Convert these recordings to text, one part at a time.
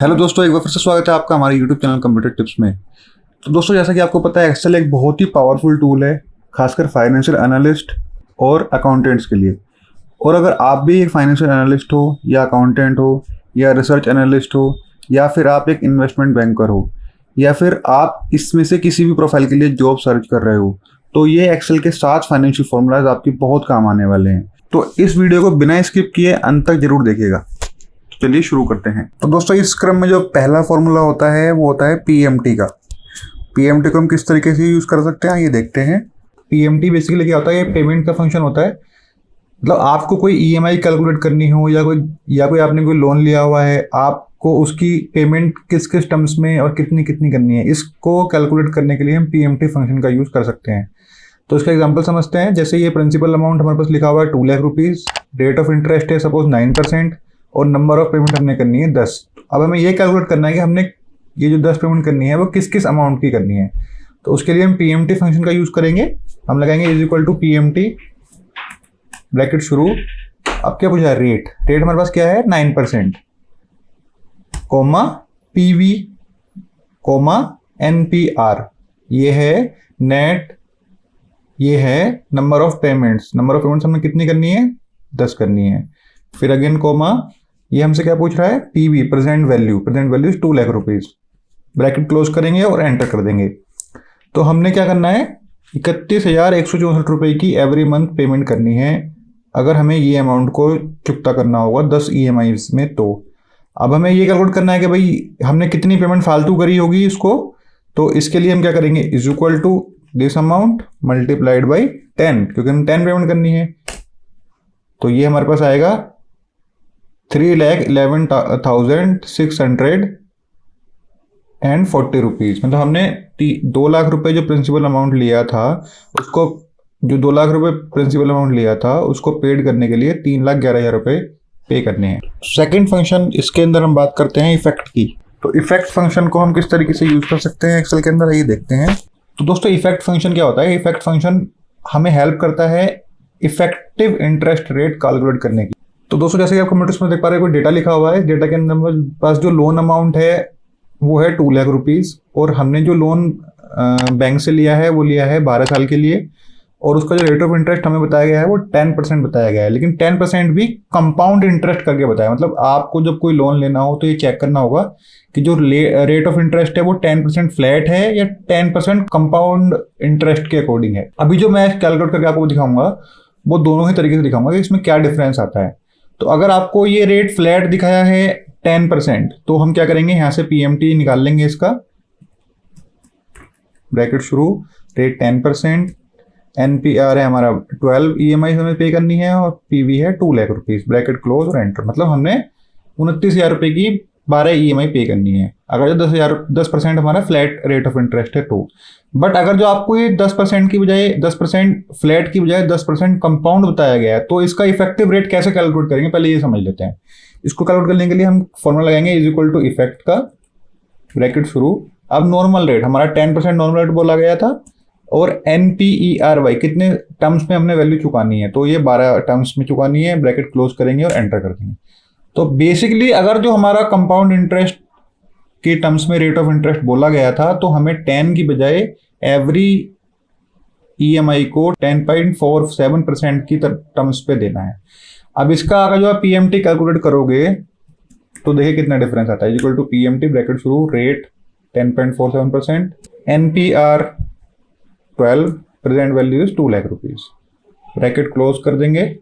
Hello दोस्तों, एक बार फिर से स्वागत है आपका हमारे यूट्यूब चैनल कंप्यूटर टिप्स में। तो दोस्तों, जैसा कि आपको पता है, एक्सेल एक बहुत ही पावरफुल टूल है, खासकर फाइनेंशियल एनालिस्ट और अकाउंटेंट्स के लिए। और अगर आप भी एक फाइनेंशियल एनालिस्ट हो या अकाउंटेंट हो या रिसर्च एनालिस्ट हो या फिर आप एक इन्वेस्टमेंट बैंकर हो या फिर आप इसमें से किसी भी प्रोफाइल के लिए जॉब सर्च कर रहे हो, तो ये एक्सेल के 7 फाइनेंशियल फॉर्मूलाज आपकी बहुत काम आने वाले हैं। तो इस वीडियो को बिना स्किप किए अंत तक जरूर देखिएगा। चलिए शुरू करते हैं। तो दोस्तों, इस क्रम में जो पहला फॉर्मूला होता है वो होता है पीएमटी का। पीएमटी को हम किस तरीके से यूज़ कर सकते हैं, ये देखते हैं। पीएमटी बेसिकली क्या होता है, ये पेमेंट का फंक्शन होता है। मतलब आपको कोई ईएमआई कैलकुलेट करनी हो या कोई आपने कोई लोन लिया हुआ है, आपको उसकी पेमेंट किस किस टर्म्स में और कितनी कितनी करनी है, इसको कैलकुलेट करने के लिए हम पीएमटी फंक्शन का यूज़ कर सकते हैं। तो इसका एग्जाम्पल समझते हैं। जैसे ये प्रिंसिपल अमाउंट हमारे पास लिखा हुआ है 2 lakh rupees, rate of interest है सपोज 9% और नंबर ऑफ पेमेंट हमने करनी है 10। अब हमें ये कैलकुलेट करना है कि हमने ये जो 10 पेमेंट करनी है वो किस किस अमाउंट की करनी है। तो उसके लिए हम पीएमटी फंक्शन का यूज़ करेंगे। हम लगाएंगे is equal to PMT, bracket शुरू। अब क्या पूछा है, रेट हमारे पास क्या है 9%, कोमा पीवी कोमा एनपीआर, ये है नेट, ये है नंबर ऑफ पेमेंट्स हमने कितनी करनी है 10 करनी है। फिर अगेन कोमा, ये हमसे क्या पूछ रहा है, PV present value is 2 lakh rupees, bracket close करेंगे और एंटर कर देंगे। तो हमने क्या करना है, 31,164 रुपए की एवरी मंथ पेमेंट करनी है अगर हमें ये अमाउंट को चुकता करना होगा 10 ईएमआईज में। तो अब हमें ये कैलकुलेट करना है कि भाई हमने कितनी पेमेंट फालतू करी होगी इसको। तो इसके लिए हम क्या करेंगे, is equal to this amount multiplied by 10, क्योंकि हम 10 पेमेंट करनी है। तो ये हमारे पास आएगा 3,11,640 रुपीज़। मतलब हमने 2 लाख रुपए जो प्रिंसिपल अमाउंट लिया था उसको, जो 2 लाख रुपए प्रिंसिपल अमाउंट लिया था उसको पेड करने के लिए 3,11,000 रुपए पे करने हैं। सेकंड फंक्शन, इसके अंदर हम बात करते हैं इफेक्ट की। तो इफेक्ट फंक्शन को हम किस तरीके से यूज कर सकते हैं एक्सेल के अंदर, ये देखते हैं। तो दोस्तों, इफेक्ट फंक्शन क्या होता है, इफेक्ट फंक्शन हमें हेल्प करता है इफेक्टिव इंटरेस्ट रेट कैलकुलेट करने की। तो दोस्तों, जैसे कि आप कंप्यूटर्स में देख पा रहे हैं, कोई डेटा लिखा हुआ है। डेटा के अंदर हमारे पास जो लोन अमाउंट है वो है 2 लाख रुपीज़, और हमने जो लोन बैंक से लिया है वो लिया है 12 साल के लिए, और उसका जो रेट ऑफ इंटरेस्ट हमें बताया गया है वो 10% बताया गया है। लेकिन 10% भी कंपाउंड इंटरेस्ट करके बताया। मतलब आपको जब कोई लोन लेना हो तो ये चेक करना होगा कि जो रेट ऑफ इंटरेस्ट है वो 10% फ्लैट है या 10% कंपाउंड इंटरेस्ट के अकॉर्डिंग है। अभी जो मैं कैलकुलेट करके आपको दिखाऊंगा वो दोनों ही तरीके से दिखाऊंगा कि इसमें क्या डिफरेंस आता है। तो अगर आपको ये रेट फ्लैट दिखाया है 10%, तो हम क्या करेंगे, यहाँ से पीएमटी निकाल लेंगे इसका, ब्रैकेट शुरू, रेट 10%, एनपीआर है हमारा 12 ईएमआई हमें पे करनी है, और पीवी है 2 लाख रुपीज, ब्रैकेट क्लोज और एंटर। मतलब हमने 29,000 रुपए की 12 ईएमआई पे करनी है अगर जो 10% हमारा फ्लैट रेट ऑफ इंटरेस्ट है तो। बट अगर जो आपको ये 10% की बजाय 10% फ्लैट की बजाय 10% कंपाउंड बताया गया है, तो इसका इफेक्टिव रेट कैसे कैलकुलेट करेंगे, पहले ये समझ लेते हैं। इसको कैलकुलेट करने के लिए हम फॉर्मूला लगाएंगे इज इक्वल टू इफेक्ट का, ब्रैकेट शुरू। अब नॉर्मल रेट हमारा 10% नॉर्मल रेट बोला गया था, और एनपीईआरवाई कितने टर्म्स में हमने वैल्यू चुकानी है, तो ये 12 टर्म्स में चुकानी है, ब्रैकेट क्लोज करेंगे और एंटर कर देंगे। तो बेसिकली अगर जो हमारा कंपाउंड इंटरेस्ट के टर्म्स में रेट ऑफ इंटरेस्ट बोला गया था, तो हमें 10 की बजाय एवरी ईएमआई को 10.47% की टर्म्स पे देना है। अब इसका अगर जो आप पीएमटी कैलकुलेट करोगे तो देखिए कितना डिफरेंस आता है, इक्वल टू पीएमटी, ब्रैकेट शुरू, rate 10.47%, NPR 12, present value is 2 lakh rupees, bracket close कर देंगे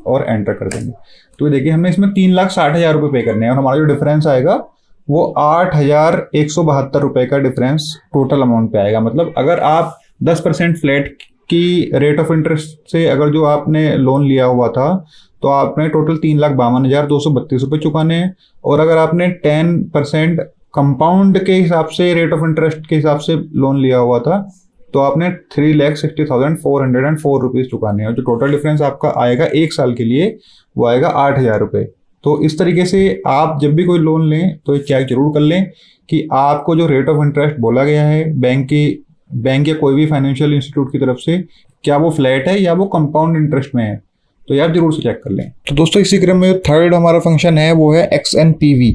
और एंटर कर देंगे। तो देखिए हमने इसमें 3,60,000 रुपये पे करने हैं, और हमारा जो डिफरेंस आएगा वो 8,172 रुपये का डिफरेंस टोटल अमाउंट पे आएगा। मतलब अगर आप 10% फ्लैट की रेट ऑफ इंटरेस्ट से अगर जो आपने लोन लिया हुआ था, तो आपने टोटल 3,52,232 रुपये चुकाने हैं। और अगर आपने 10% कंपाउंड के हिसाब से रेट ऑफ इंटरेस्ट के हिसाब से लोन लिया हुआ था, तो आपने 3,60,404 रुपीज़ चुकाने हैं, और जो टोटल डिफरेंस आपका आएगा 1 साल के लिए वो आएगा 8,000 रुपये। तो इस तरीके से आप जब भी कोई लोन लें तो चेक जरूर कर लें कि आपको जो रेट ऑफ इंटरेस्ट बोला गया है बैंक या कोई भी फाइनेंशियल इंस्टीट्यूट की तरफ से, क्या वो फ्लैट है या वो कंपाउंड इंटरेस्ट में है। तो यार जरूर से चेक कर लें। तो दोस्तों इसी क्रम में थर्ड हमारा फंक्शन है वो है XNPV।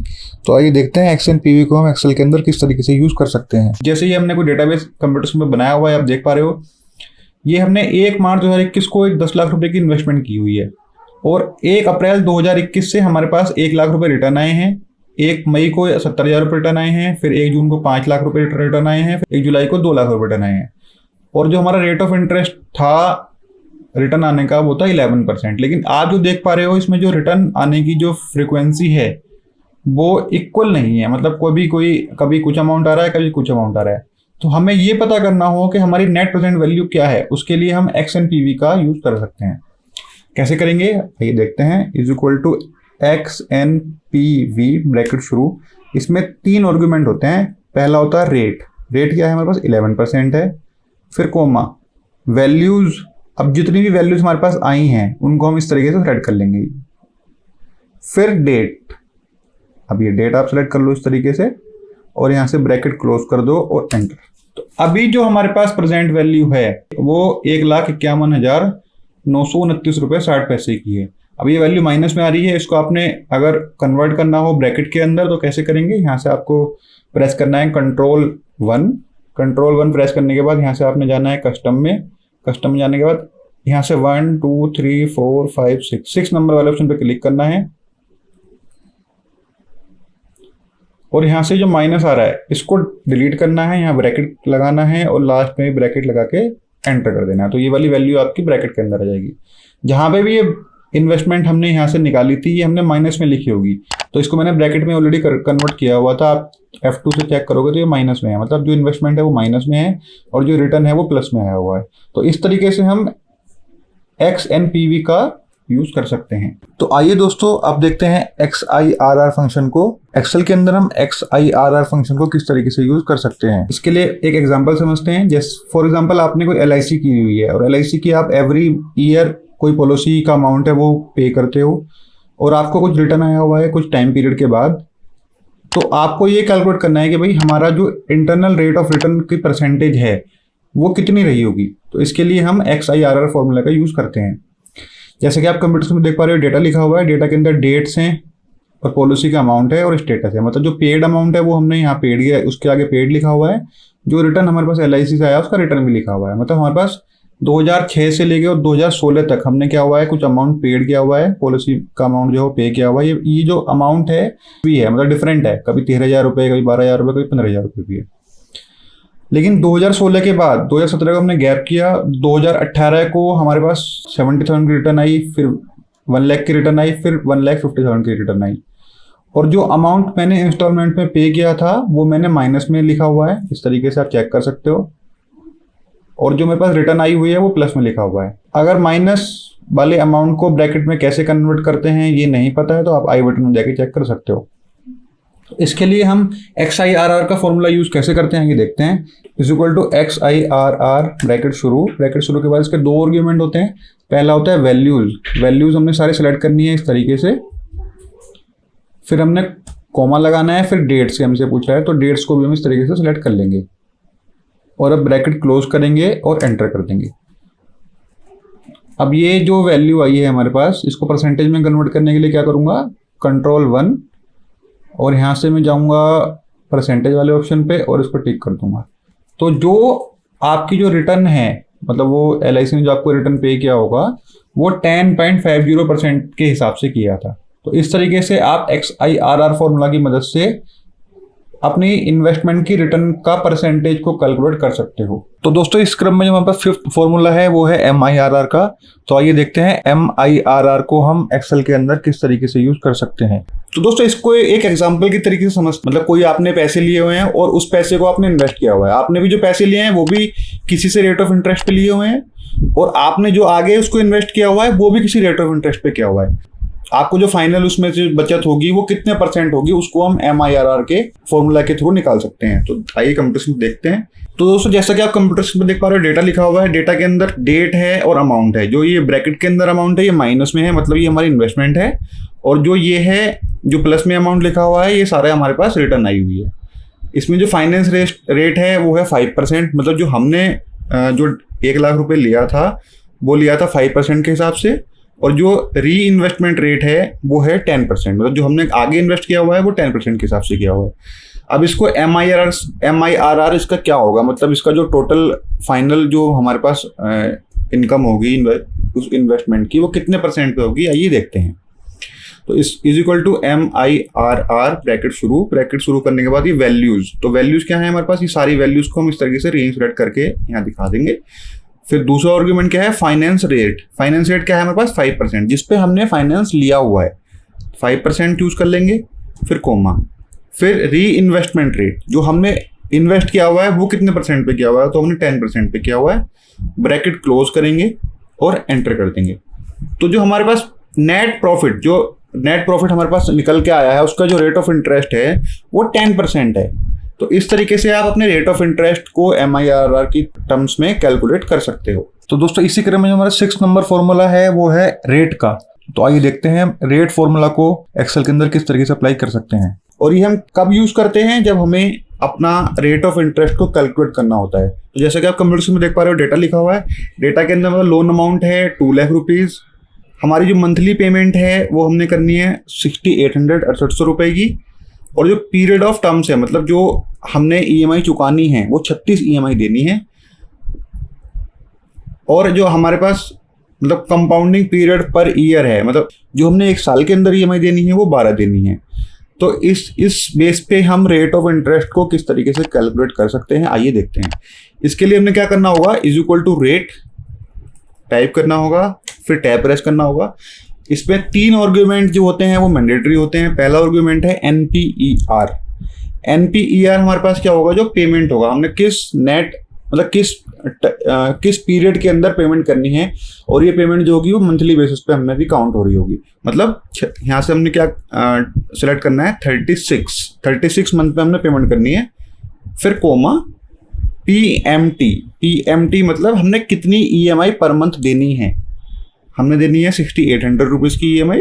तो आइए देखते हैं XNPV को हम एक्सेल के अंदर किस तरीके से यूज कर सकते हैं। जैसे ही हमने कोई डेटाबेस कंप्यूटर्स में बनाया हुआ है, आप देख पा रहे हो, ये हमने 1 मार्च 2021 को एक 10 लाख रुपए की इन्वेस्टमेंट की हुई है और 1 अप्रैल 2021 से हमारे पास 1 लाख रुपए रिटर्न आए हैं, 1 मई को 70,000 रुपये रिटर्न आए हैं, फिर 1 जून को 5 लाख रुपए रिटर्न आए हैं, फिर 1 जुलाई को 2 लाख रुपए रिटर्न आए हैं। और जो हमारा रेट ऑफ इंटरेस्ट था रिटर्न आने का वो था 11%। लेकिन आप जो देख पा रहे हो इसमें जो रिटर्न आने की जो फ्रिक्वेंसी है वो इक्वल नहीं है, मतलब कभी कुछ अमाउंट आ रहा है, कभी कुछ अमाउंट आ रहा है। तो हमें ये पता करना हो कि हमारी नेट प्रेजेंट वैल्यू क्या है, उसके लिए हम XNPV का यूज कर सकते हैं। कैसे करेंगे ये देखते हैं। Is equal to XNPV bracket शुरू, इसमें 3 आर्गुमेंट होते हैं। पहला होता है रेट क्या है हमारे पास 11% है, फिर कोमा वैल्यूज, अब जितनी भी वैल्यूज हमारे पास आई हैं उनको हम इस तरीके से सेलेक्ट कर लेंगे, फिर डेट। अब ये डेट आप सेलेक्ट कर लो इस तरीके से और यहाँ से ब्रैकेट क्लोज कर दो और एंटर। तो अभी जो हमारे पास प्रेजेंट वैल्यू है वो 1,51,929 रुपये 60 पैसे की है। अब ये वैल्यू माइनस में आ रही है, इसको आपने अगर कन्वर्ट करना हो ब्रैकेट के अंदर तो कैसे करेंगे, यहाँ से आपको प्रेस करना है कंट्रोल 1 प्रेस करने के बाद यहाँ से आपने जाना है कस्टम में जाने के बाद यहाँ से 1 2 3 4 5 6 नंबर वाले ऑप्शन पे क्लिक करना है और यहाँ से जो माइनस आ रहा है इसको डिलीट करना है, यहाँ ब्रैकेट लगाना है और लास्ट में ब्रैकेट लगा के एंटर कर देना है। तो ये वाली वैल्यू आपकी ब्रैकेट के अंदर आ जाएगी। जहाँ पे भी ये इन्वेस्टमेंट हमने यहाँ से निकाली थी ये हमने माइनस में लिखी होगी, तो इसको मैंने ब्रैकेट में ऑलरेडी कन्वर्ट किया हुआ था। आप F2 से चेक करोगे तो ये माइनस में है, मतलब जो इन्वेस्टमेंट है वो माइनस में है और जो रिटर्न है वो प्लस में आया हुआ है। तो इस तरीके से हम XNPV का यूज कर सकते हैं। तो आइए दोस्तों अब देखते हैं XIRR फंक्शन को। एक्सेल के अंदर हम XIRR फंक्शन को किस तरीके से यूज कर सकते हैं, इसके लिए एक एग्जांपल समझते हैं। जैसे फॉर एग्जांपल आपने कोई LIC की हुई है और LIC की आप एवरी ईयर कोई पॉलिसी का अमाउंट है वो पे करते हो और आपको कुछ रिटर्न आया हुआ है कुछ टाइम पीरियड के बाद, तो आपको ये कैलकुलेट करना है कि भाई हमारा जो इंटरनल रेट ऑफ रिटर्न की परसेंटेज है वो कितनी रही होगी। तो इसके लिए हम XIRR फॉर्मूला का यूज करते हैं। जैसे कि आप कंप्यूटर में देख पा रहे हो डेटा लिखा हुआ है, डेटा के अंदर डेट्स हैं और पॉलिसी का अमाउंट है और स्टेटस है, मतलब जो पेड अमाउंट है वो हमने यहाँ पेड किया, उसके आगे पेड लिखा हुआ है। जो रिटर्न हमारे पास LIC से आया उसका रिटर्न भी लिखा हुआ है, मतलब हमारे पास 2006 से लेके और 2016 तक हमने क्या हुआ है कुछ अमाउंट पेड किया हुआ है, पॉलिसी का अमाउंट जो पे किया हुआ है। ये जो अमाउंट है भी है, मतलब डिफरेंट है, कभी 13,000 रुपये, कभी 12,000 रुपये, कभी 15,000 रुपये भी है। लेकिन 2016 के बाद 2017 को हमने गैप किया, 2018 को हमारे पास 70,000 की रिटर्न आई, फिर 1 लाख की रिटर्न आई, फिर 1,50,000 की रिटर्न आई और जो अमाउंट मैंने इंस्टॉलमेंट में पे किया था वो मैंने माइनस में लिखा हुआ है, इस तरीके से आप चेक कर सकते हो। और जो मेरे पास रिटर्न आई हुई है वो प्लस में लिखा हुआ है। अगर माइनस वाले अमाउंट को ब्रैकेट में कैसे कन्वर्ट करते हैं ये नहीं पता है तो आप आई बटन में जाके चेक कर सकते हो। इसके लिए हम XIRR का फॉर्मूला यूज कैसे करते हैं ये देखते हैं। Is equal to XIRR bracket शुरू के बाद इसके 2 आर्गुमेंट होते हैं। पहला होता है वैल्यूज हमने सारे सेलेक्ट करनी है इस तरीके से, फिर हमने कॉमा लगाना है, फिर डेट्स हमसे पूछ रहा है तो डेट्स को भी हम इस तरीके से सिलेक्ट कर लेंगे और अब ब्रैकेट क्लोज करेंगे और एंटर कर देंगे। अब ये जो वैल्यू आई है हमारे पास इसको परसेंटेज में कन्वर्ट करने के लिए क्या करूँगा, कंट्रोल 1 और यहाँ से मैं जाऊँगा परसेंटेज वाले ऑप्शन पे और इस पर टिक कर दूंगा। तो जो आपकी जो रिटर्न है, मतलब वो LIC ने जो आपको रिटर्न पे किया होगा वो 10.50% के हिसाब से किया था। तो इस तरीके से आप XIRR फॉर्मूला की मदद से अपनी इन्वेस्टमेंट की रिटर्न का परसेंटेज को कैलकुलेट कर सकते हो। तो दोस्तों इस क्रम में जो हमारे पास 5th फॉर्मूला है वो है MIRR का। तो आइए देखते हैं MIRR को हम एक्सेल के अंदर किस तरीके से यूज कर सकते हैं। तो दोस्तों इसको एक एग्जांपल की तरीके से समझ, मतलब कोई आपने पैसे लिए हुए हैं और उस पैसे को आपने इन्वेस्ट किया हुआ है, आपने भी जो पैसे लिए हैं वो भी किसी से रेट ऑफ इंटरेस्ट पे लिए हुए हैं और आपने जो आगे उसको इन्वेस्ट किया हुआ है वो भी किसी रेट ऑफ इंटरेस्ट पे किया हुआ है। आपको जो फाइनल उसमें से बचत होगी वो कितने % होगी उसको हम MIRR के फॉर्मूला के थ्रू निकाल सकते हैं। तो आइए कंप्यूटर में देखते हैं। तो दोस्तों जैसा कि आप कंप्यूटर में देख पा रहे हो डेटा लिखा हुआ है, डेटा के अंदर डेट है और अमाउंट है। जो ये ब्रैकेट के अंदर अमाउंट है ये माइनस में है, मतलब ये हमारी इन्वेस्टमेंट है, और जो ये है जो प्लस में अमाउंट लिखा हुआ है ये सारा हमारे पास रिटर्न आई हुई है। इसमें जो फाइनेंस रेट है वो है 5%, मतलब जो हमने जो 1 लाख रुपए लिया था वो लिया था 5% के हिसाब से, और जो री इन्वेस्टमेंट रेट है वो है 10%, मतलब जो हमने आगे इन्वेस्ट किया हुआ है वो 10% के हिसाब से किया हुआ है। अब इसको MIRR इसका क्या होगा, मतलब इसका जो टोटल फाइनल जो हमारे पास इनकम होगी उस इन्वेस्टमेंट की वो कितने परसेंट पे होगी, आइए देखते हैं। तो is equal to MIRR bracket शुरू करने के बाद ये वैल्यूज, तो वैल्यूज क्या है हमारे पास, ये सारी वैल्यूज को हम इस तरीके से रीइंसर्ट करके यहाँ दिखा देंगे। फिर दूसरा आर्गुमेंट क्या है, फाइनेंस रेट क्या है हमारे पास 5%, जिसपे हमने फाइनेंस लिया हुआ है 5% यूज कर लेंगे, फिर कोमा, फिर री इन्वेस्टमेंट रेट, जो हमने इन्वेस्ट किया हुआ है वो कितने परसेंट पे किया हुआ है, तो हमने 10% पे किया हुआ है, ब्रैकेट क्लोज करेंगे और एंटर कर देंगे। तो जो हमारे पास नेट प्रॉफिट हमारे पास निकल के आया है उसका जो रेट ऑफ इंटरेस्ट है वो 10% है। तो इस तरीके से आप अपने रेट ऑफ इंटरेस्ट को MIRR की टर्म्स में कैलकुलेट कर सकते हो। तो दोस्तों इसी क्रम में जो हमारा 6 नंबर फॉर्मूला है वो है रेट का। तो आइए देखते हैं रेट फॉर्मूला को एक्सेल के अंदर किस तरीके से अप्लाई कर सकते हैं, और ये हम कब यूज करते हैं, जब हमें अपना रेट ऑफ इंटरेस्ट को कैलकुलेट करना होता है। तो जैसे कि आप कंप्यूटर में देख पा रहे हो, डेटा लिखा हुआ है, डेटा के अंदर मतलब लोन अमाउंट है 2 लाख रुपीज, हमारी जो मंथली पेमेंट है वो हमने करनी है 6800 रुपए की, और जो पीरियड ऑफ टर्म्स है मतलब जो हमने EMI चुकानी है वो 36 EMI देनी है, और जो हमारे पास मतलब कंपाउंडिंग पीरियड पर ईयर है, मतलब जो हमने 1 साल के अंदर EMI देनी है वो 12 देनी है। तो इस बेस पे हम रेट ऑफ इंटरेस्ट को किस तरीके से कैलकुलेट कर सकते हैं, आइए देखते हैं। इसके लिए हमने क्या करना होगा, is equal to rate type करना होगा, फिर टैब प्रेस करना होगा। इसमें 3 आर्गुमेंट जो होते हैं वो मैंडेटरी होते हैं। पहला आर्गुमेंट है NPER हमारे पास क्या होगा, जो पेमेंट होगा, हमने किस नेट मतलब किस पीरियड के अंदर पेमेंट करनी है, और ये पेमेंट जो होगी वो मंथली बेसिस पे हमने भी काउंट हो रही होगी। मतलब यहाँ से हमने क्या सिलेक्ट करना है, 36 मंथ पे हमने पेमेंट करनी है, फिर कोमा PMT मतलब हमने कितनी EMI पर मंथ देनी है, हमने देनी है 6800 रुपीज़ की EMI,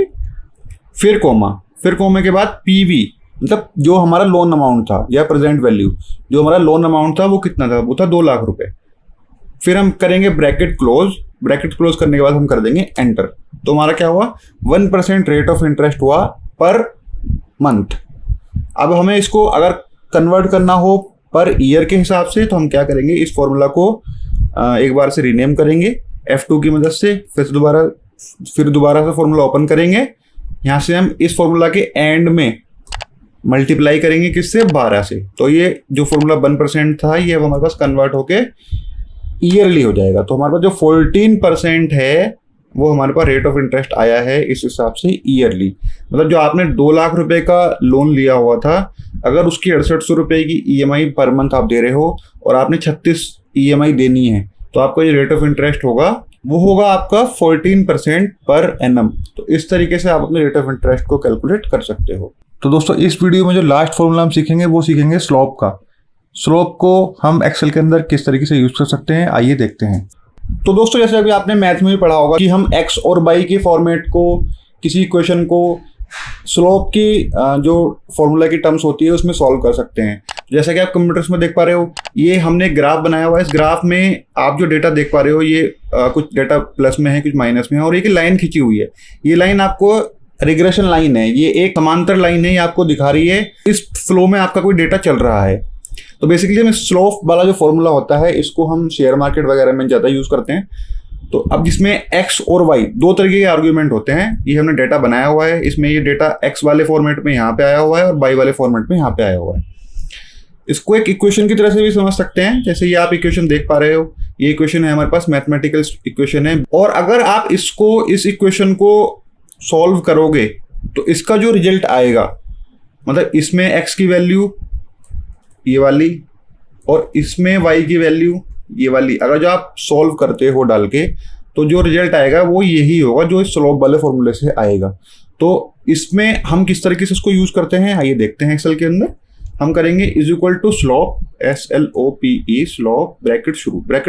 फिर कोमा के बाद PV मतलब जो हमारा लोन अमाउंट था या प्रेजेंट वैल्यू, जो हमारा लोन अमाउंट था वो कितना था, वो था 2 लाख रुपए। फिर हम करेंगे ब्रैकेट क्लोज करने के बाद हम कर देंगे एंटर। तो हमारा क्या हुआ, 1% रेट ऑफ इंटरेस्ट हुआ पर मंथ। अब हमें इसको अगर कन्वर्ट करना हो पर ईयर के हिसाब से, तो हम क्या करेंगे, इस फॉर्मूला को एक बार से रीनेम करेंगे F2 की मदद से, फिर दोबारा से फॉर्मूला ओपन करेंगे। यहाँ से हम इस फॉर्मूला के एंड में मल्टीप्लाई करेंगे किससे, 12 से। तो ये जो फॉर्मूला 1% था ये अब हमारे पास कन्वर्ट होके ईयरली हो जाएगा। तो हमारे पास जो 14% है वो हमारे पास रेट ऑफ इंटरेस्ट आया है इस हिसाब से ईयरली। मतलब जो आपने 2 लाख रुपए का लोन लिया हुआ था, अगर उसकी 6800 रुपए की EMI पर मंथ आप दे रहे हो और आपने 36 EMI देनी है, तो आपका ये रेट ऑफ इंटरेस्ट होगा वो होगा आपका 14% पर एनम। तो इस तरीके से आप अपने रेट ऑफ इंटरेस्ट को कैलकुलेट कर सकते हो। तो दोस्तों इस वीडियो में जो लास्ट फॉर्मूला हम सीखेंगे वो सीखेंगे स्लोप का। स्लोप को हम एक्सेल के अंदर किस तरीके से यूज कर सकते हैं, आइए देखते हैं। तो दोस्तों जैसे अभी आपने मैथ में भी पढ़ा होगा कि हम एक्स और वाई के फॉर्मेट को, किसी इक्वेशन को स्लोप की जो फॉर्मूला की टर्म्स होती है उसमें सॉल्व कर सकते हैं। जैसा कि आप कंप्यूटर्स में देख पा रहे हो, ये हमने ग्राफ बनाया हुआ है। इस ग्राफ में आप जो डेटा देख पा रहे हो ये कुछ डेटा प्लस में है, कुछ माइनस में है, और एक लाइन खींची हुई है। ये लाइन आपको रिग्रेशन लाइन है, ये एक समांतर लाइन है, ये आपको दिखा रही है इस फ्लो में आपका कोई डेटा चल रहा है। तो बेसिकली हम स्लोप वाला जो फॉर्मूला होता है इसको हम शेयर मार्केट वगैरह में ज़्यादा यूज़ करते हैं। तो अब जिसमें एक्स और वाई 2 तरीके के आर्ग्यूमेंट होते हैं, ये हमने डेटा बनाया हुआ है। इसमें ये डेटा एक्स वाले फॉर्मेट में यहाँ पे आया हुआ है और वाई वाले फॉर्मेट में यहाँ पे आया हुआ है। इसको एक इक्वेशन की तरह से भी समझ सकते हैं। जैसे ये आप इक्वेशन देख पा रहे हो, ये इक्वेशन है हमारे पास, मैथमेटिकल इक्वेशन है, और अगर आप इस इक्वेशन को सॉल्व करोगे तो इसका जो रिजल्ट आएगा, मतलब इसमें एक्स की वैल्यू ये वाली और इसमें वाई की वैल्यू ये वाली, अगर जो आप सॉल्व करते हो डाल के, तो जो रिजल्ट आएगा वो यही होगा जो इस स्लोप वाले फॉर्मूले से आएगा। तो इसमें हम किस तरीके से इसको यूज करते हैं आइए देखते हैं। एक्सेल के अंदर हम करेंगे is equal to slope, SLOPE, slope, bracket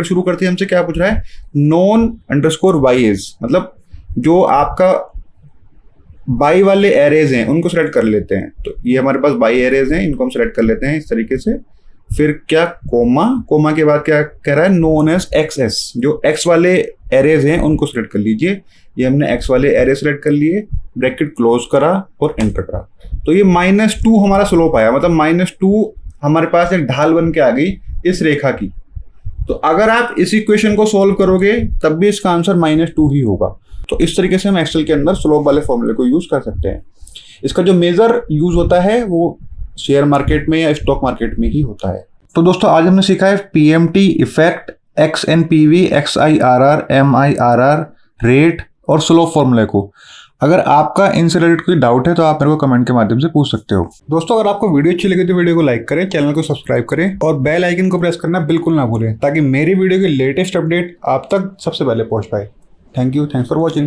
शुरू करते हैं। हमसे क्या पूछ रहा है, नॉन अंडरस्कोर वाई इज, मतलब जो आपका बाई वाले एरेज हैं उनको सेलेक्ट कर लेते हैं। तो ये हमारे पास बाई एरेज हैं, इनको हम सेलेक्ट कर लेते हैं इस तरीके से। फिर क्या, कोमा के बाद क्या कह रहा है, नोन एज XS, जो एक्स वाले एरेज हैं उनको सेलेक्ट कर लीजिए। ये हमने एक्स वाले एरे सेलेक्ट कर लिए, ब्रैकेट क्लोज करा और एंटर करा, तो ये -2 हमारा स्लोप आया, मतलब -2 हमारे पास एक ढाल बन के आ गई इस रेखा की। तो अगर आप इस इक्वेशन को सोल्व करोगे तब भी इसका आंसर -2 ही होगा। तो इस तरीके से हम एक्सेल के अंदर स्लोप वाले फॉर्मूले को यूज कर सकते हैं। इसका जो मेजर यूज होता है वो शेयर मार्केट में या स्टॉक मार्केट में ही होता है। तो दोस्तों आज हमने सीखा है PMT, effect, XNPV, XIRR, MIRR, rate और स्लोप फॉर्मूले को। अगर आपका इनसे रिलेटेड कोई डाउट है तो आप मेरे को कमेंट के माध्यम से पूछ सकते हो। दोस्तों अगर आपको वीडियो अच्छी लगी तो वीडियो को लाइक करें, चैनल को सब्सक्राइब करें और बेल आइकन को प्रेस करना बिल्कुल ना भूलें ताकि मेरी वीडियो की लेटेस्ट अपडेट आप तक सबसे पहले पहुंच पाए। Thank you, thanks for watching.